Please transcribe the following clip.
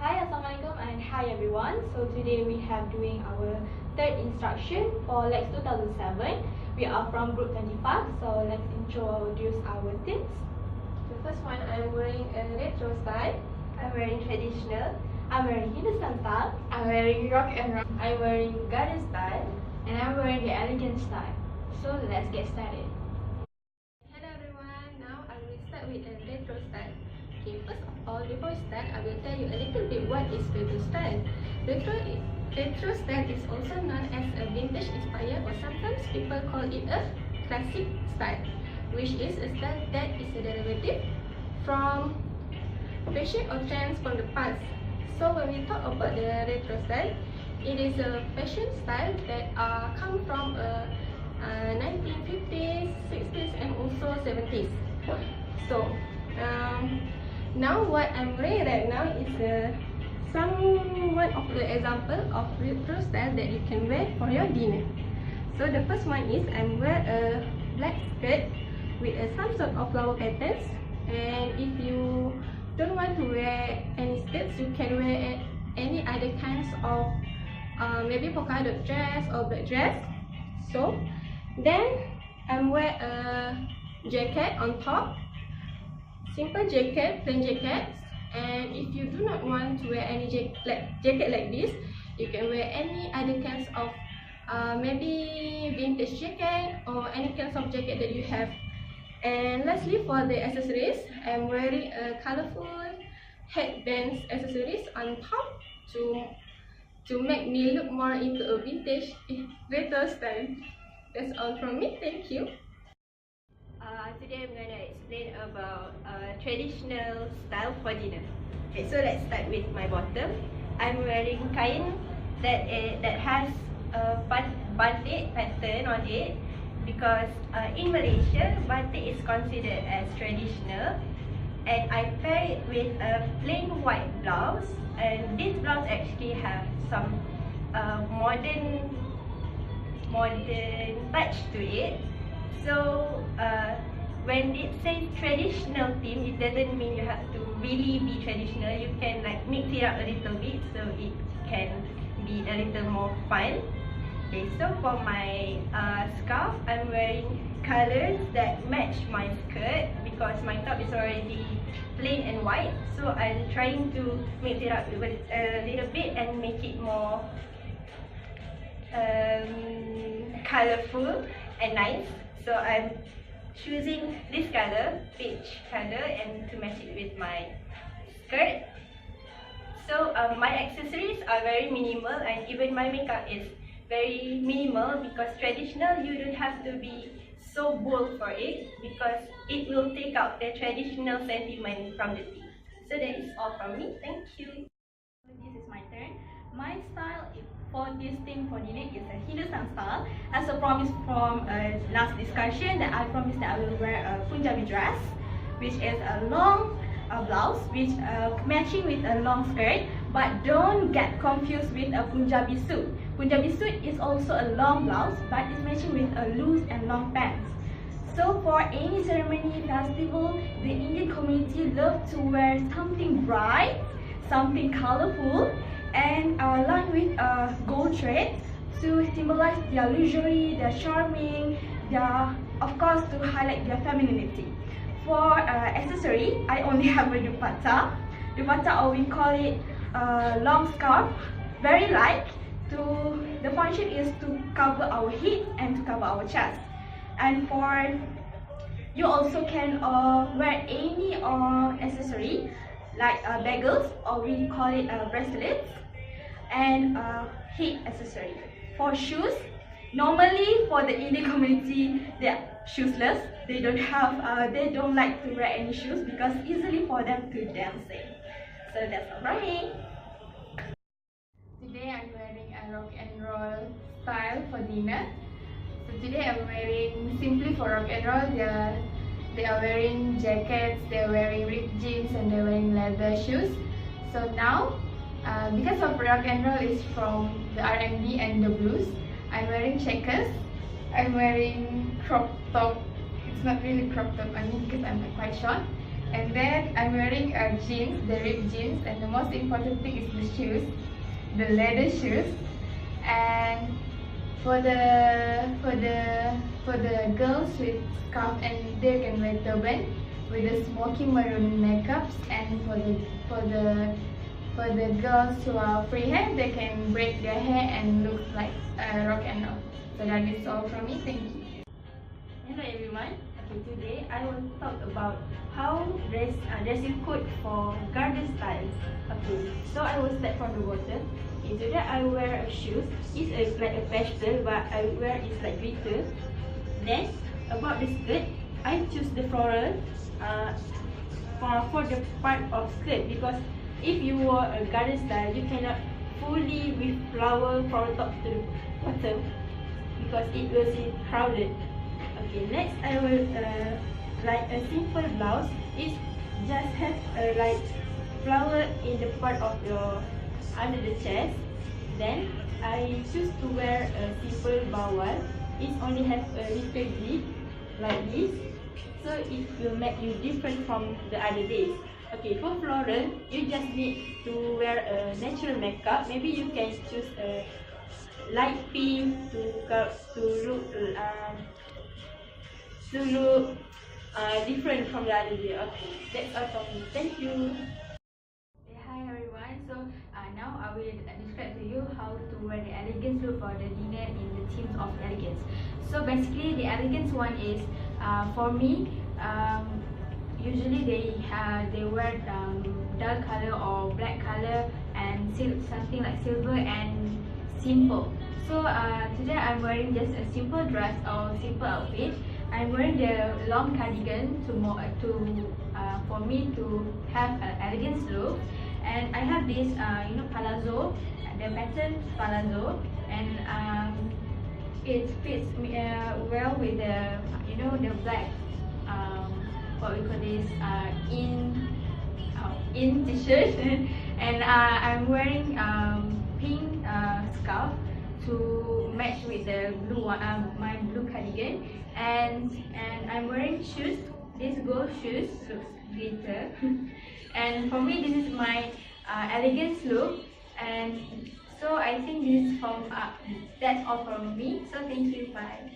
Hi, Assalamualaikum and hi everyone. So today we have doing our third instruction for Lex 2007. We are from group 25, so let's introduce our teams. The first one, I'm wearing a retro style. I'm wearing traditional. I'm wearing Hindustan style. I'm wearing rock and roll. I'm wearing garden style. And I'm wearing the elegant style. So let's get started. Hello everyone, now I will start with a retro style. Okay, first of all, before I start, I will tell you a little bit what is retro style. Retro style is also known as a vintage inspired, or sometimes people call it a classic style, which is a style that is a derivative from fashion or trends from the past. So when we talk about the retro style, it is a fashion style that come from 1950s, 60s and also 70s. So now what I'm wearing right now is one of the example of retro style that you can wear for your dinner. So the first one is I'm wearing a black skirt with some sort of flower patterns, and if you don't want to wear any skirts, you can wear any other kinds of maybe polka dot dress or black dress. So then I'm wearing a jacket on top, simple jacket, plain jacket. And if you do not want to wear any jacket like this, you can wear any other kinds of maybe vintage jacket or any kinds of jacket that you have. And lastly, for the accessories, I'm wearing a colorful headbands accessories on top to make me look more into a vintage retro style. That's all from me. Thank you. Today I'm gonna explain about traditional style for dinner. Okay, so let's start with my bottom. I'm wearing kain that has a batik pattern on it, because in Malaysia, batik is considered as traditional, and I pair it with a plain white blouse, and this blouse actually have some modern touch to it. So when it says traditional theme, it doesn't mean you have to really be traditional. You can like mix it up a little bit so it can be a little more fun. Okay, so for my scarf, I'm wearing colors that match my skirt because my top is already plain and white. So I'm trying to mix it up with a little bit and make it more colorful and nice. So I'm choosing this color, peach color, and to match it with my skirt. So my accessories are very minimal, and even my makeup is very minimal, because traditional you don't have to be so bold for it, because it will take out the traditional sentiment from the theme. So that is all from me. Thank you. This is my turn. My style for this theme for dinner is a Hindustan style. As a promise from last discussion, that I promised that I will wear a Punjabi dress, which is a long blouse, which matching with a long skirt. But don't get confused with a Punjabi suit. Punjabi suit is also a long blouse, but it's matching with a loose and long pants. So for any ceremony, festival, the Indian community love to wear something bright, something colorful, and lined with gold thread to symbolize their luxury, their charming, of course to highlight their femininity. For accessory, I only have a dupatta, or we call it long scarf, very light. The function is to cover our head and to cover our chest. And for you also can wear any accessory like bagels, or we call it bracelets, and head accessory. For shoes, normally for the Indian community, they are shoeless. They don't like to wear any shoes because easily for them to dancing. So that's all from me. Today I'm wearing a rock and roll style for dinner. So today I'm wearing, simply for rock and roll, they are wearing jackets, they are wearing ripped jeans, and they are wearing leather shoes. So now, because of rock and roll is from the R&B and the blues, I'm wearing checkers. I'm wearing crop top. It's not really crop top, I mean, because I'm quite short. And then I'm wearing jeans, the ripped jeans, and the most important thing is the shoes, the leather shoes. And for the girls with scarf, and they can wear turban with the smoky maroon makeups. And for the girls who are free hair, they can braid their hair and look like rock and roll. So that is all from me. Thank you. Hello everyone. Okay, today I will talk about how dressing code for garden styles. Okay, so I will start from the bottom. Okay, today I wear a shoes. It's like a pastel, but I wear it's like glitter. Then about the skirt, I choose the floral for the part of skirt, because if you wear a garden style, you cannot fully with flower from top to the bottom because it will seem crowded. Okay, next I will like a simple blouse. It just have a like flower in the part of your under the chest. Then I choose to wear a simple bawal. It only has a little bit like this, so it will make you different from the other days. Okay, for floral, you just need to wear a natural makeup. Maybe you can choose a light pink to look different from the other day. Okay, that's all from me. Thank you. Hi everyone. So now I will describe to you how to wear the elegance look for the dinner in the themes of elegance. So basically, the elegance one is for me. Usually they wear dull color or black color and something like silver and simple. So today I'm wearing just a simple dress or simple outfit. I'm wearing the long cardigan for me to have an elegance look, and I have this palazzo, the pattern palazzo, and it fits me well with the the black what we call this in t-shirt and I'm wearing pink scarf to match with the blue one, my blue cardigan, and I'm wearing shoes. These gold shoes looks glitter and for me this is my elegance look. And so I think this is from that's all from me. So thank you, bye.